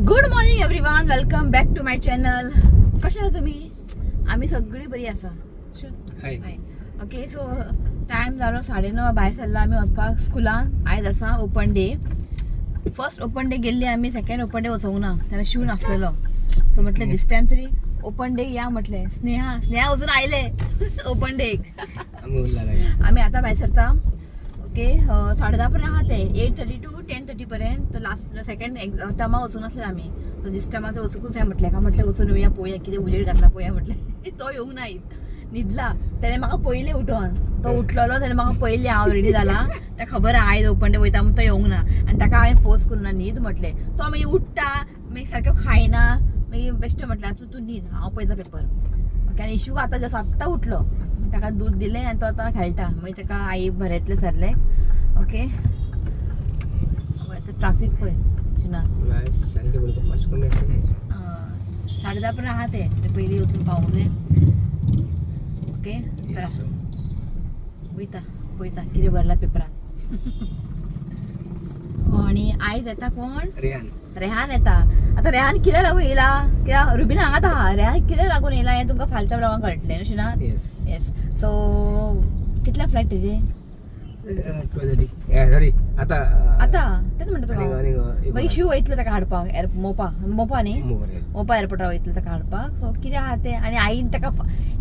Good morning everyone, welcome back to my channel. कशा आहात तुम्ही? आम्ही सगळी बरी आसा. ओके, सो टायम जालो 9:30. भायर सरला आमी वचपाक स्कुलान. आयज आसा open day. First open day गेल्ली आमी, सेकंड ओपन डे वचोंक ना, तेन्ना शिव नासलेलो. सो म्हटलें दिस टायम तरी ओपन डे या. म्हटलें स्नेहा वचून आयले ओपन डे. आमी आतां भायर सरता. ओके, 10:30 पर्यंत आहा ते 8:30 to 10:30 पर्यंत. लास्ट सेकंड टर्मा वचून आसले आमी. तो दिस टायमा तर वचूंकूच जाय म्हटलें. का म्हटलें वचून येवया, पळोवया कितें उजेड घातला पळोवया म्हटलें. तो येवंक ना, न्हिदला. तेणें म्हाका पयलें उठोन, तो उठलेलो तेणें म्हाका पयलें हांव रेडी जाला. ताका खबर आहा आयज ओपन डे वयता म्हणून तो येवंक ना. आनी ताका हांवें फोर्स करून ना, न्हीद म्हटलें. तो मागीर उठता, मागीर सारको खायना. मागीर बेश्टें म्हटलें आतां तूं न्हीद, हांव पळयता पेपर. ओके, आनी इशू आतां जसो आत्तां उठलो. ताका दूध दिलें आनी तो आतां खेळटा. मागीर ताका आई भरयतलें सरलें. ओके, आतां ट्राफीक पळय शिना. 10:30 पर्यंत आहा ते पयलीं वचून पावूंक जाय. ओके, वयता पळयता कितें भरला पेपरान. आनी आयज येता कोण? रेहान येता. आतां रेहान कित्याक लागून येयला? कित्याक रुबीना हांगाच आहा. रेहान कित्याक लागून येयला हें तुमकां फालच्या ब्लॉगान कळटलें न्हू शिना. येस. सो कितल्या फ्लायट तेजे? 12:30. आतां तेच म्हणटा तुका. मागीर शिव वयतलो ताका हाडपाक. मोपा न्ही, मोपा एअरपोर्टार वयतलो ताका हाडपाक. सो कितें आहा तें. आनी आईन ताका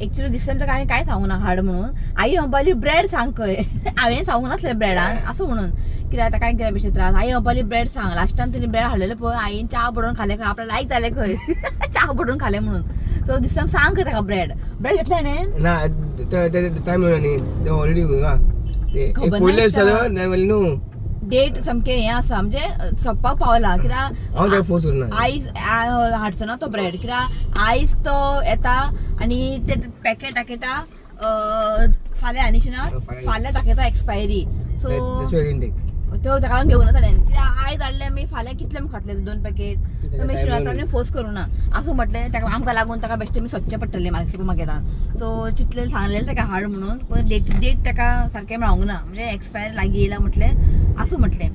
एक्चुअली दिस टायम ताका हांवें कांय सांगूंक ना हाड म्हणून. आई अंबाली ब्रेड सांग खंय. हांवें सांगूंक नासलें ब्रेडान असो म्हणून. कित्याक ताका कित्याक बेश्टें त्रास. आई अंबाली ब्रेड सांग. लास्ट टायम तिने ब्रेड हाडलेलो पळय, आईन च्या बडोवन खालें खंय. आपल्याक लायक जालें खंय. च्या बडोवन खालें म्हणून. सो दिस टायम सांग खंय ताका ब्रेड घेतलें न्ही. ना टाइम न्ही ते ऑलरेडी डेट सामकें हें आसा, म्हणजे सोंपपाक पावला. कित्याक आयज हाडचो ना तो ब्रेड. कित्याक आयज तो येता आनी ते पॅकेट दाखयता फाल्यां न्ही ना, फाल्यां दाखयता एक्सपायरी. सो तो ताका लागून घेवूं ना ताणें. कित्याक आयज हाडलें मागीर फाल्यां कितले खातले 2 पॅकेट. सो मागीर शिवातान फोर्स करूं ना असो म्हटलें. ताका आमकां लागून ताका बेश्टें मी सोदचें पडटलें सुपर मार्केटान. सो चितलें सांगलेलें ताका हाड म्हणून, पण डेट ताका सारकें मेळोंक ना. म्हणजे एक्सपायर लागीं येयला म्हटलें आसूं म्हटलें.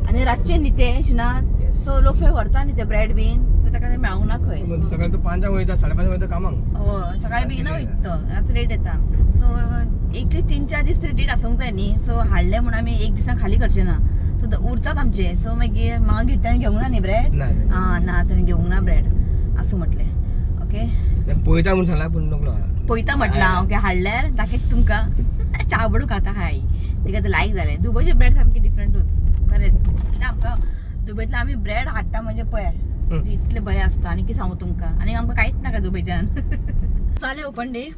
आनी रातचें न्ही तें शिनात. सो लोक सगळे व्हरता न्ही ते ब्रेड बीन. सो ताका तें मेळोंक ना खंय. सकाळी तो 5 वयता, 5:30 वयता कामाक. हय, सकाळी बेगिना वयता तो, रातचो लेट येता. सो एक 3-4 दीस तरी डेट आसूंक जाय न्ही. सो हाडलें म्हणून आमी एक दिसा खाली करचें ना. सो उरतात आमचे. सो मागीर म्हाका गिफ्टान घेवंक ना न्ही ब्रेड. ना ताणें घेवंक ना ब्रेड आसूं म्हटलें. ओके, पळयता म्हणून सांगला पूण नकलो. पळयता म्हटलां. ओके, हाडल्यार दाखयता तुमकां. च्या बडू खाता हाय तिका तें लायक जालें. दुबयचे ब्रेड सामके डिफरंटूच खरेंच. आमकां दुबयतलो आमी ब्रेड हाडटा म्हणजे पळय इतले बरें आसता. आनी कितें सांगू तुमकां. आनी आमकां कांयच नाका दुबयच्यान. जालें ओपन डे.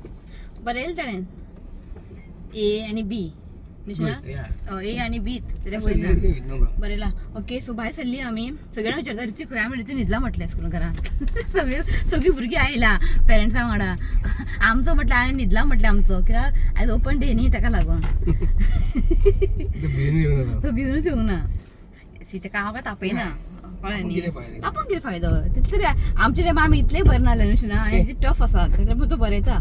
बरें येयलें ताणें ए आनी बी ए आनी बी बरेला. ओके, सो भायर सरली आमी. सगळ्यांना विचारता रिची खंय. आमी रिची न्हिदला म्हटलें स्कूल घरांत. सगळीं भुरगीं आयला पेरंट्सां वांगडा. आमचो म्हटलें हांवें न्हिदला म्हटलें आमचो. कित्याक आयज ओपन डे न्ही ताका लागून. तो भिवनूच येवंक ना. ताका हांव काय तापयना कळ्ळें न्ही. तापोवन कितें फायदो. तितले रे आमचे टायमा आमी इतलेय बरें नासलें न्हू शिना. आनी टफ आसा तेन्ना तो बरयता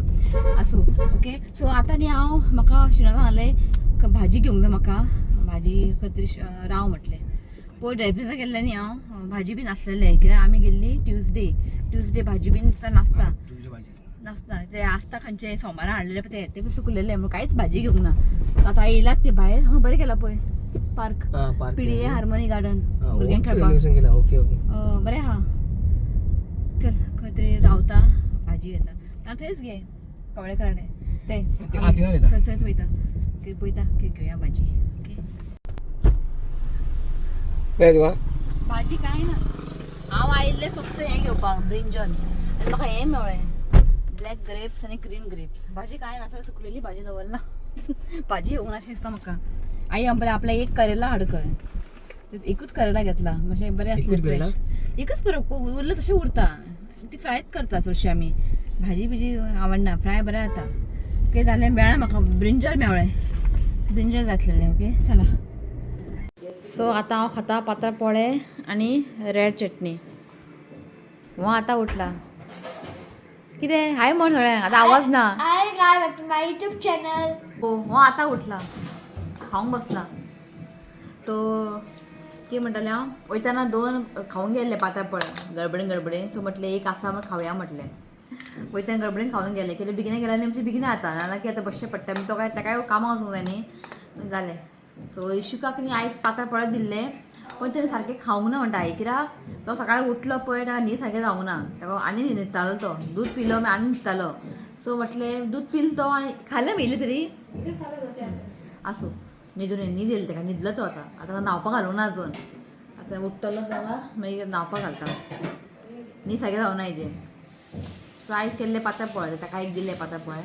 आसूं. ओके, सो आतां न्ही हांव म्हाका शिनाक सांगलें भाजी घेवंक जाय म्हाका. भाजी खंय राव म्हटलें. पयर ड्रायफ्रुट्सां गेल्लें न्ही हांव, भाजी बी नासलेलें. कित्याक आमी गेल्ली ट्युजडे भाजी बीन नासता. ते आसता खंयचे सोमारा हाडलेले पळय ते सुकलेले म्हणून कांयच भाजी घेवंक ना. आतां येयलात ते भायर. बरें केलां पळय पार्क PDA हार्मोनी गार्डन भुरग्यांक खेळपाक. बरें आहा. चल खंय तरी रावता, भाजी घेता. थंयच घे कवळेकर कडेन थंयच वयता. कितें पळयता कितें घेवया भाजी. ओके, भाजी कांय ना. हांव आयिल्लें फक्त हें घेवपाक ब्रिंजल. आनी म्हाका हें मेळ्ळें ब्लॅक ग्रेप्स आनी ग्रीन ग्रेप्स. भाजी कांय ना, सगळी सुकलेली भाजी दवरला. भाजी येवंक नाशी दिसता म्हाका. आई आपल्या एक करेला हाड खंय. एकूच करेला घेतला. मातशें बरें आसलें. एकच बरो उरलं तशें उरता. ती फ्रायच करता चडशी आमी. भाजी बिजी आवडना, फ्राय बरें जाता. ओके, जालें. मेळ्ळें म्हाका ब्रिंजल मेळ्ळें. ब्रिंजल जातलेलें. ओके, चला. सो आतां हांव खाता पातळ पोळे आनी रेड चटणी. हो आतां उठला. कितें हाय म्हण सगळें. आतां आवाज ना. माय यूट्यूब चॅनल. हो आतां उठला, खावंक बसला. सो की म्हणटाले हांव वयताना 2 खावूंक गेल्ले पातळ गडबडीन सो म्हटलें एक आसा म्हण खावया म्हटलें वयताना गडबडीन खावूंक गेलें कित्याक बेगिना गेल्यार आनी मातशें बेगिना जाता नाजाल्यार की आतां बसचें पडटा तो काय ताका कामां वचूंक जाय न्ही जालें सो इशुकाक न्ही आयज पातळ पळत दिल्लें पण तेणें सारकें खावंक ना म्हणटा कित्याक तो सकाळीं उठलो पळय ताका न्हीद सारकें जावंक ना ताका आनी न्हिदतालो तो दूद पिलो मागीर आनी न्हिदतालो सो म्हटलें दूद पिलो तो आनी खाल्लें मेळिल्लें तरी आसूं न्हीद येयली ताका न्हिदलो तो आतां न्हांवपाक घालूंक ना अजून आतां उठ्ठलो तेव्हा मागीर न्हांवपाक घालता न्हीद सारकें जावना हेजें सो आयज केल्लें पातळ पळय ताका एक दिल्लें पातळ पळय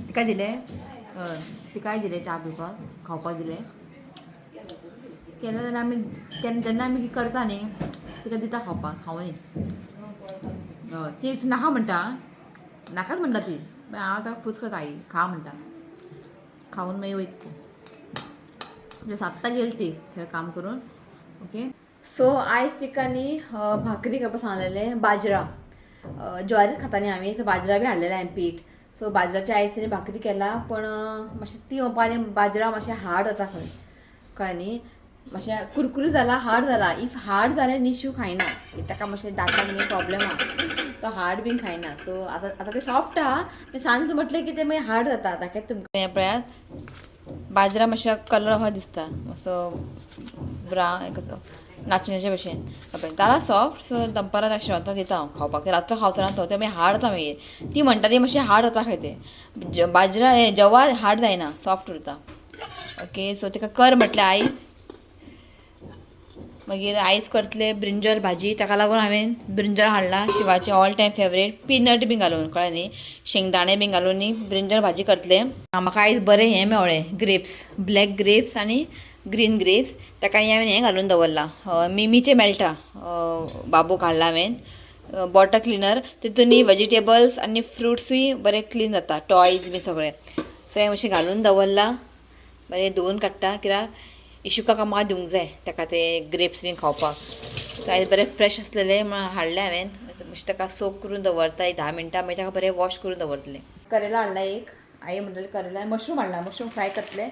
तिका दिलें हय तिकाय दिलें च्या पिवपाक खावपाक दिलें केलें जाल्यार आमी जेन्ना आमी करता न्ही तिका दिता खावपाक खावनी हय ती नाका म्हणटा नाकाच म्हणटा ती मागीर हांव ताका फूस करता आई खा म्हणटा खावन मागीर वयता म्हणजे सात्ता गेली ती थंय काम करून ओके सो आयज तिका न्ही भाकरी करपाक सांगलेलें बाजरा ज्वारीच खाता न्ही आमी सो बाजरा बी हाडलेलें हांवें पीठ सो बाजराची आयज तिणें भाकरी केला पण मातशें ती म्हणपाक बाजरा मातशें हार्ड जाता खंय कळ्ळें न्ही मातशें कुरकुरीत जाला हार्ड जाला इफ हार्ड जाल्यार निशू खायना ताका मातशें दांताक न्ही प्रॉब्लेम आहा तो हार्ड बीन खायना सो आतां तें सॉफ्ट आहा मागीर सांज म्हटलें की तें मागीर हार्ड जाता ताका तुमकां हें पळयात बाजरा मातशें कलर अहो दिसता मातसो ब्रावन कसो नाचण्याच्या भशेन पळय जाला सॉफ्ट सो दनपारां ताका शेवंता दिता हांव खावपाक रातचो खावचो ना तो तें मागीर हार्ड जाता मागीर ती म्हणटा ती मातशें हार्ड जाता खंय तें बाजरा हें जवार हार्ड जायना सॉफ्ट उरता ओके सो ताका कर म्हटलें आयज मागीर आयज करतले ब्रिंजल भाजी ताका लागून हांवें ब्रिंजल हाडला शिवाचें ऑल टायम फेवरेट पीनट बी घालून कळ्ळें न्ही शेंगदाणे बी घालून न्ही ब्रिंजल भाजी करतले म्हाका आयज बरें हें मेवळें ग्रेप्स ब्लॅक ग्रेप्स आनी ग्रीन ग्रेप्स ताका हांवें हें घालून दवरलां मिमीचें मेळटा बाबूक हाडला हांवें बॉटल क्लिनर तितून न्ही वेजिटेबल्स आनी फ्रुट्सूय बरें क्लीन जाता टॉयज बी सगळें सो हें मातशें घालून दवरलां बरें धुवन काडटा कित्याक इशुकाक म्हाका दिवंक जाय ताका ते ग्रेप्स बीन खावपाक सो आयज बरें फ्रेश आसलेलें म्हणून हाडलें हांवें मातशें ताका सोक करून दवरता एक 10 मिनटां मागीर ताका बरें वॉश करून दवरतलें करेला हाडला एक आई म्हणटलें करेला मशरूम हाडला मशरूम फ्राय करतलें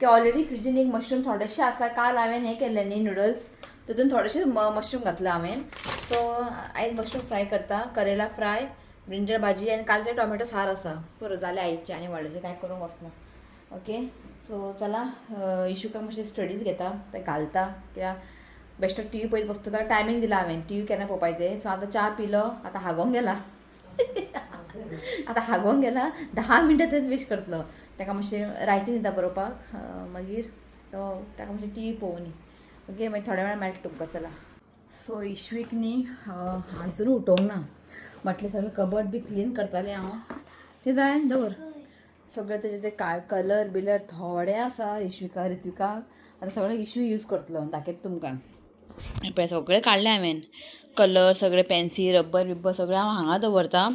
की ऑलरेडी फ्रिजीन एक मशरूम थोडेशें आसा काल हांवें हें केल्लें न्ही नुडल्स तितून थोडेशें मशरूम घातलें हांवें सो आयज मशरूम फ्राय करता करेला फ्राय ब्रिंजल भाजी आनी कालचें टोमॅटो सार आसा पुरो जालें आयजचें आनी व्हडलें कांय करूंक वचना ओके सो चला इशुकाक मातशें स्टडीज घेता ते घालता कित्याक बेश्टो टी व्ही पळयत बसता ताका टायमींग दिला हांवें टी व्ही केन्ना पळोवपाचें सो आतां च्या पिलो आतां हागोंक गेला आतां हागोंक गेला 10 मिनटां थंयच वेस्ट करतलो ताका मातशें रायटींग दिता बरोवपाक मागीर तो ताका मातशें टी व्ही पळोवनी ओके मागीर थोड्या वेळान मेळटा तुमकां चला सो इशवीक न्ही आजून उठोवंक ना म्हटलें सगळें कबड बी क्लीन करतालें हांव तें जाय दवर सगळें तेजे ते कलर बिलर थोडे आसा इशविका रित्विकाक आतां सगळें इशवी यूज करतलो दाखयता तुमकां पळय सगळें काडलें हांवें कलर सगळें पेन्सील रब्बर बिब्बर सगळें हांव हांगा दवरता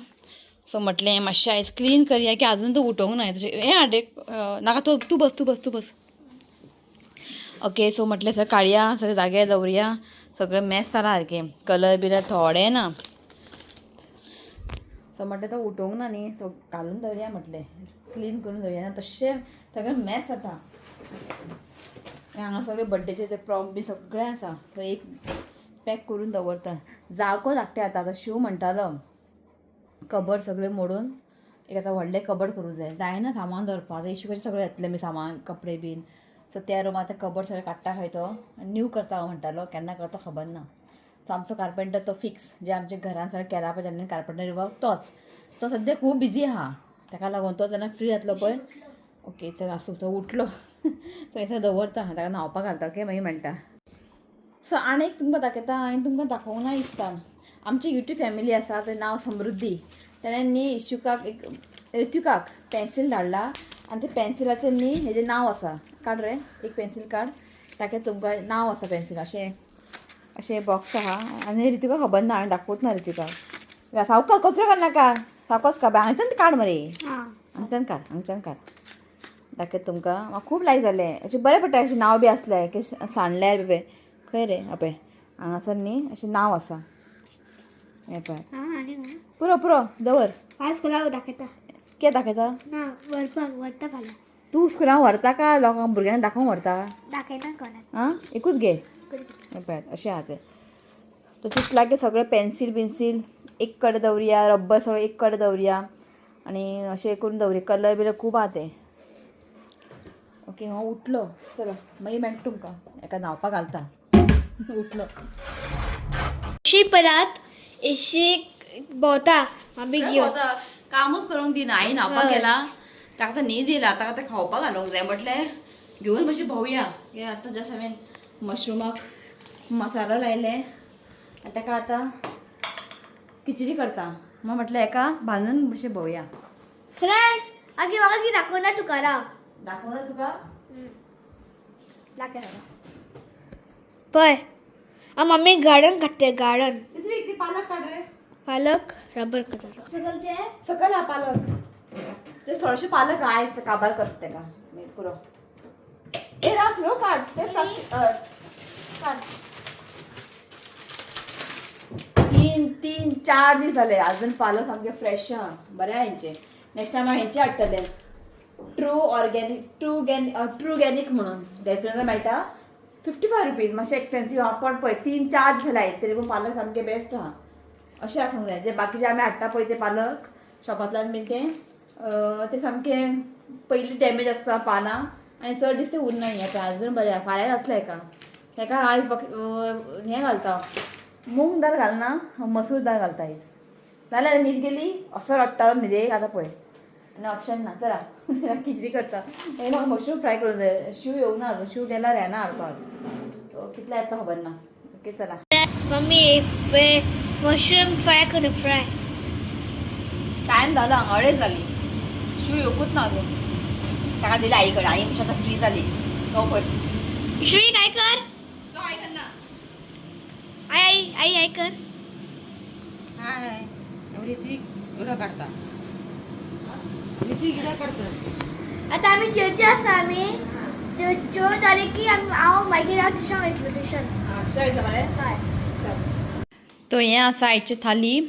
सो म्हटलें मातशें आयज क्लीन करया की आजून तो उठोवंक ना तशें हें हाड एक नाका तूं बस ओके सो म्हटलें सगळें काडया सगळें जाग्यार दवरया सगळें मॅस जाला सारकें कलर बिलर थोडे ना सो म्हटलें तो उठोवंक ना न्ही सो घालून दवरया म्हटलें क्लीन करून दवरया ना तशें सगळें मॅस जाता हांगा सगळें बड्डेचे ते प्रॉप बी सगळें आसा तो एक पॅक करून दवरता जागो धाकटें जाता आतां शिव म्हणटालो कबड सगळें मोडून एक आतां व्हडलें कबड करूं जायना सामान दवरपाक आतां इशूकाचें सगळें येतलें बी सामान कपडे बीन सो त्या रुमांत आतां कबड सगळें काडटा खंय तो न्यू करता हांव म्हणटालो केन्ना करता खबर ना सो आमचो कार्पेंटर तो फिक्स जे आमच्या घरान सगळें केला पळय जेन्ना कार्पेंटर वर्क तो सद्या खूब बिजी आहा ताका लागून तो जेन्ना फ्री जातलो पळय ओके तर आसूं तो उठलो तो थंयसर दवरता ताका न्हांवपाक घालता ओके मागीर मेळटा सो आनी एक तुमकां दाखयता हांवें तुमकां दाखोवंक ना दिसता आमची युट्यूब फॅमिली आसा तें नांव समृद्धी तेणें न्ही इशुकाक एक रित्विकाक पेन्सील धाडला आनी त्या पेन्सिलाचेर न्ही हेजें नांव आसा काड रे एक पेन्सील काड ताका तुमकां नांव आसा पेन्सील अशें बॉक्स आहा आनी रित्विकाक खबर ना हांवें दाखोवच ना रित्विकाक सावका कचरो काड नाका सावकाच का हांगच्यान काड मरे हांगच्यान काड दाखयता तुमकां म्हाका खूब लायक जालें अशें बरें पडटा अशें नांव बी आसलें की सांडल्यार बी खंय रे आपय हांगासर न्ही अशें नांव आसा हें पळय पुरो दवर आज स्कुलाक दाखयता कितें दाखयता ना व्हरपाक व्हरता फाल्यां तू स्कुलान व्हरता का लोकांक भुरग्यांक दाखोवंक व्हरता? दाखयना कोणाक. आं एकूच घे पळय अशें आहा तें. तर तीच लागे सगळें पेन्सील एक कडेन दवरया, रब्बर सगळें एक कडेन दवरया आनी अशें करून दवरया. कलर बिलर खूब आहा ते. ओके हांव उठलो चला मागीर मेळटा तुमकां एका न्हांवपाक घालता. उठलो इशी परत इशी भोंवता आमी घेवन. कामूच करूंक दिना. आई न्हांवपाक गेला ताका आतां न्हीद येयला, ताका आतां खावपाक घालूंक जाय म्हटलें घेवन मातशें भोंवया. कित्याक आतां जस्ट हांवें मशरुमाक मसालो लायले आनी ताका आतां खिचडी करता. मग म्हटलें एका बांदून मातशें भोंवया. फ्रेंड्स आगे म्हाका कितें दाखोवना तुका राव. दाखोवना तुका? पळय हांव मम्मी गार्डन काडटलें गार्डन. तितली ती पालक काड रे. पालक रबर करता. सकलचे सकल हा पालक. ते थोडेशे पालक आय काबार करता तेका मागीर पुरो. ए राव स्लो काड ते काड. 3-4 दीस जाले अजून पालक सामके फ्रेश आहा. बरें आहा हेंचे. नेक्स्ट टायम हांव हेंचे हाडटलें. ट्रू ऑर्गेनीक म्हणून डेफिनेटली मेळटा 55 रुपीज. मातशें एक्सपेन्सीव आहा पण पळय 3-4 दीस जाले तरी पूण पालक सामके बेस्ट आहा. अशें आसूंक जाय. जे बाकीचे आमी हाडटा पळय ते पालक शॉपांतल्यान बीन ते सामके पयलीं डॅमेज आसता पानां आनी चड दीस ते उरना. हें अजून बरें आहा. फाल्यां घातलें हेका आयज हें घालता मूंग दाल घालना मसूर दाल घालता आयज. जाल्यार न्हीद गेली असो रडटालो न्हिदेक आतां पळय आनी ऑप्शन ना. चला खिचडी करता. हे म्हाका मशरूम फ्राय करूंक जाय. शिव येवंक ना अजून. शिव गेल्यार येना हाडपाक. कितले येता खबर ना. ओके चला. मम्मी मशरूम फ्राय करू फ्राय. टायम झाला 2:30 जाली. शिव येवकूच ना अजून. ताका दिली आई कडेन. आई मातशी आतां फ्री जाली. तो पळय श्री काय कर. तो आई करना. आई कर. हाय एवढी ती एवढं काढता. ती कितें काढता. आता आमी जेवचे आसा आमी जेवण जाली की हांव मागीर ट्युशन वयतलो ट्युशन. जायचं मरे. हय. तो हें आसा आयची थाली.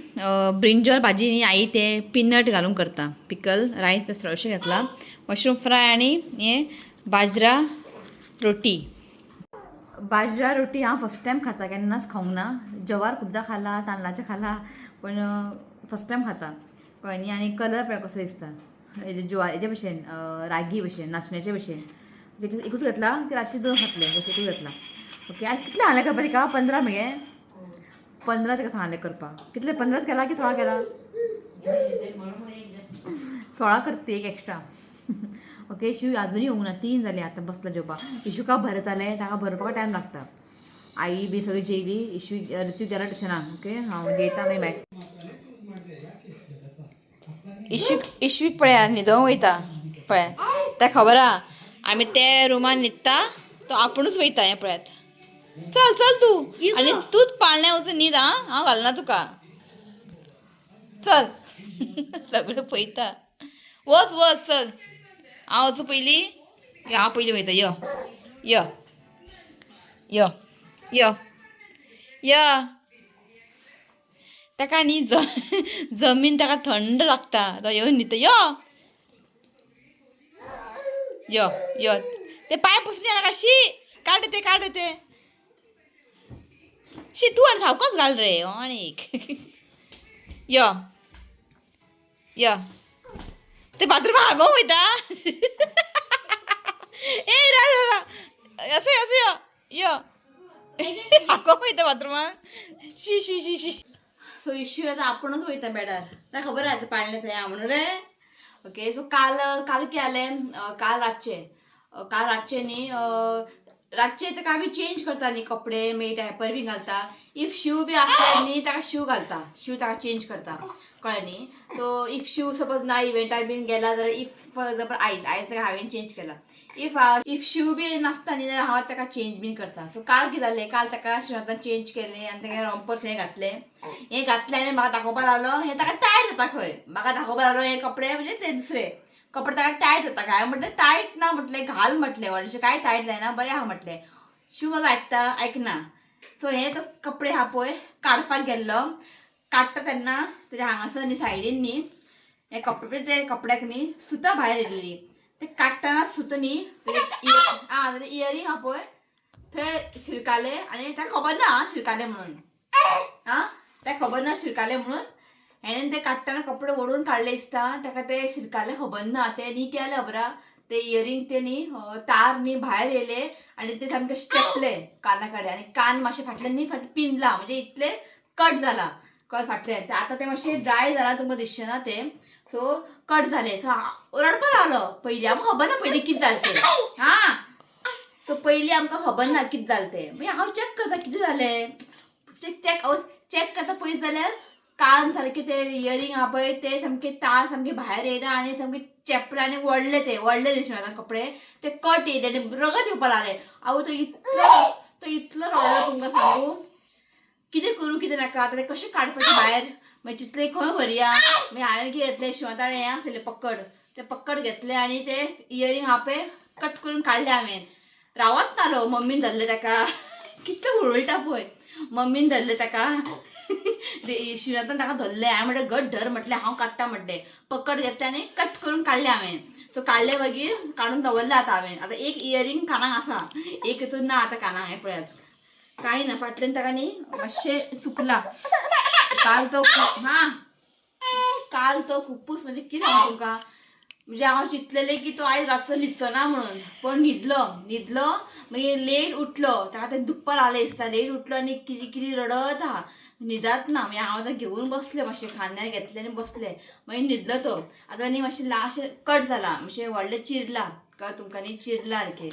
ब्रिंजल भाजी न्ही आई ते पिनट घालून करता. पिकल रायस ते चडशें घेतला. मशरूम फ्राय आनी हें बाजरा रोटी. बाजरा रोटी हांव फर्स्ट टायम खाता. केन्नाच खावंक ना. जवार खुबदां खाला तांदळाचें खाला पण फर्स्ट टायम खाता कळ्ळें न्ही. आनी कलर पळय कसो दिसता हेजे ज्वारीचे भशेन रागी भशेन नाचण्याचे भशेन. तेचे एकूच घेतला की रातचे 2 खातले जशें एकूच घेतला. ओके आज कितले हांवें करपाक तिका 15 मगे 15 तिका सांगलें करपाक. कितले 15 केला की 16 केला. 16 करता एक एक्स्ट्रा. ओके शिव अजूनही येवंक ना. 3 जाली आतां बसला जेवपाक. इशूका भरतालें ताका भरपाक टायम लागता. आई बी सगळी जेयली. ऋतू गेला ट्युशनाक. ओके हांव जेयता मागीर मेळटा. इश्वीक पळय न्हिदोंक वयता पळय ताका खबर आहा आमी ते रुमान न्हिदता तो आपुणूच वयता. हें पळयात. चल चल तूं आनी तूंच पाळण्या वचून न्हीद. हांव घालना तुका. चल सगळें पळयता. वच चल. हांव वचूं पयलीं. हांव पयलीं वयता. यो यो यो यो यो. ताका न्ही जमीन ताका थंड लागता. तो येवन न्हिदता. यो यो ते पांय पुसून येनाका. शी काड ते शी तूं आनी सावकास घाल रे आनीक. यो यो ते बाथरूमाक हागोवंक वयता. ए रा असो यो यो हागोवंक वयता बाथरूमाक. शी सो इश्यू आतां आपुणूच वयता बेडार. ताका खबर आहा पाळणें थंय म्हणून रे. ओके सो काल कितें जालें काल रातचें न्ही रातचें ताका आमी चेंज करता न्ही कपडे मागीर डायपर बी घालता. इफ शू बी आसता न्ही ताका शू घालता. शू ताका चेंज करता कळ्ळें न्ही. सो इफ शू सपोज ना इव्हेंटाक बीन गेला जाल्यार इफ फॉर एग्जांपल आयज ताका हांवें चेंज केला. इफ शू बी नासता न्ही जाल्यार हांव ताका चेंज बीन करता. सो काल कितें जालें काल ताका शूजांतल्यान चेंज केलें आनी ताका रॉम्पर्स हें घातलें आनी म्हाका दाखोवपाक लागलो हें ताका टायट जाता खंय. म्हाका दाखोवपाक लागलो हे कपडे म्हणजे ते दुसरे कपडे ताका टायट जाता काय. हांवें म्हटलें टायट ना म्हटलें घाल म्हटलें व्हडलेशें कांय टायट जायना बरें आहा म्हटलें. शू म्हाजो आयकना. सो हे तो कपडे आहा पळय काडपाक गेल्लो. काडटा तेन्ना तेज्या हांगासर न्ही सायडीन न्ही हे कपडे ते कपड्याक न्ही सुतां भायर येयल्लीं. ते काडटना सुद्दां न्ही इयरींग आहा पळय थंय शिरकाले आनी ताका खबर ना शिरकाले म्हणून ताका खबर ना शिरकाले म्हणून हेणेन ते काडटना कपडे ओडून काडले दिसता ताका ते शिरकाले खबर ना ते न्ही केले खबर आहा ते इयरींग ते न्ही तार न्ही भायर येयले आनी ते सामके चेपले काना कडेन आनी कान मातशे फाटल्यान न्ही पिंजला म्हणजे इतले कट जाला कट फाटल्यान आतां ते मातशे ड्राय जाला तुमकां दिसचें ना ते सो कट जाले सो रडपा लागलो पयलीं आमकां खबर ना पयलीं कितें जालें तें सो पयलीं आमकां खबर ना कितें जालें तें मागीर हांव चॅक करता कितें जालें चॅक करता पळयत जाल्यार कान सारके ते इयरींग आहा पळय ते सामके तार सामके भायर येयना आनी सामके चेपले आनी व्हडले दिसून येता कपडे ते कट येयले आनी रगत येवपा लागले आवय तो इतलो रडलो तुमकां सांगू कितें करूं कितें नाका आतां ते कशें काडपाचें भायर मागीर चिंतलें खंय व्हरया मागीर हांवें कितें घेतलें शिवताळे हें आसलें पक्कड घेतलें आनी ते इयरींग आहा पळय कट करून काडले हांवें रावत नालो मम्मीन धरलें ताका कितलो उलटा पळय मम्मीन धरलें ताका शिवतान ताका धरलें हांवें म्हणलें घट धर म्हटलें हांव काडटा म्हटलें पक्कड घेतलें आनी कट करून काडलें हांवें सो काडले मागीर काडून दवरलें आतां हांवें आतां एक इयरींग कानाक आसा एक हितून ना आतां कानाक हें पळयात कांय ना फाटल्यान ताका न्ही मातशें सुकला काल तो खुपूच म्हणजे कितें सांगू तुमकां म्हणजे हांव चिंतलेलें की तो आयज रातचो न्हिदचो ना म्हणून पण न्हिदलो मागीर लेट उठलो ताका तें दुखपा लागलें दिसता लेट उठलो आनी किरी रडत आहा न्हिदात ना मागीर हांव आतां घेवन बसलें मातशें खांद्यार घेतलें आनी बसलें मागीर न्हिदलो तो आतां न्ही मातशें अशें कट जाला मातशें व्हडलें चिरला कळ्ळें तुमकां न्ही चिरला सारकें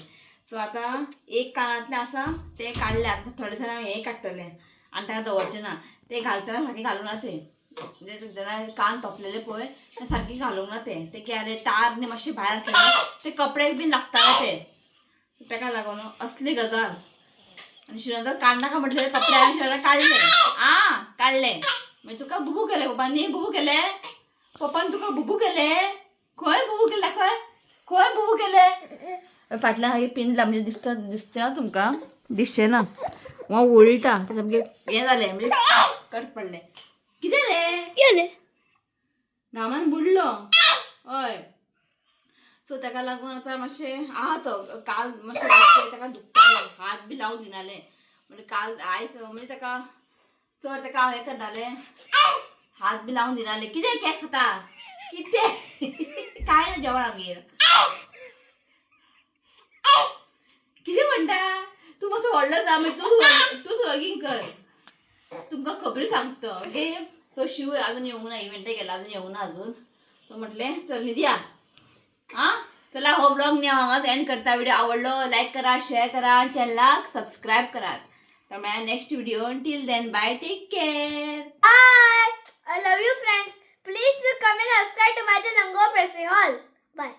सो आतां एक कानांतलें आसा तें काडलें आतां थोडे दिसांनी हांवें हें काडटलें आनी ताका दवरचें ना तें घालतना सारकें घालूं ना तें म्हणजे जेन्ना कान तोपलेले पळय तें सारकें घालूंक ना तें केलें तार न्ही मातशें भायर आसलें ते कपड्याक बीन लागताले ते ताका लागून असली गजाल आनी शिवराक काडनाका म्हटलें कपडे हांवें शिवराक काडले काडले मागीर तुका बुबू केले पप्पा न्ही बुबू केले पप्पान तुका बुबू केले खंय बुबू केले खंय बुबू केले फाटल्यान मागीर पिंजला म्हणजे दिसचें ना तुमकां दिसचें ना वो उलटा ते सामकें हें जालें म्हणजे कट पडलें कितें रे घामान बुडलो हय सो ताका लागून आतां मातशें आहा तो काल मातशें ताका दुखतालें हात बी लावूंक दिनालें म्हणजे काल आयज म्हणजे ताका चड ताका हांव हें करतालें हात बी लावूंक दिनालें कितें केक खाता कितें कांय ना जेवण आमगेर कितें म्हणटा तूं मातसो व्हडलो जा मागीर तूं हगींग कर तुमकां खबरी सांगता ओके तो शिव अजून येवंक ना इव्हेंट गेला अजून येवंक ना अजून तो म्हटलें चल न्हिदया चला हो ब्लॉग मी हांगाच एंड करता व्हिडिओ आवडलो लाईक करा शेअर करा चॅनलाक सबस्क्राईब करात तर मेळ्या next video till then bye take care Bye. I love you, friends. Please do comment and subscribe to my channel and go press the all. Bye.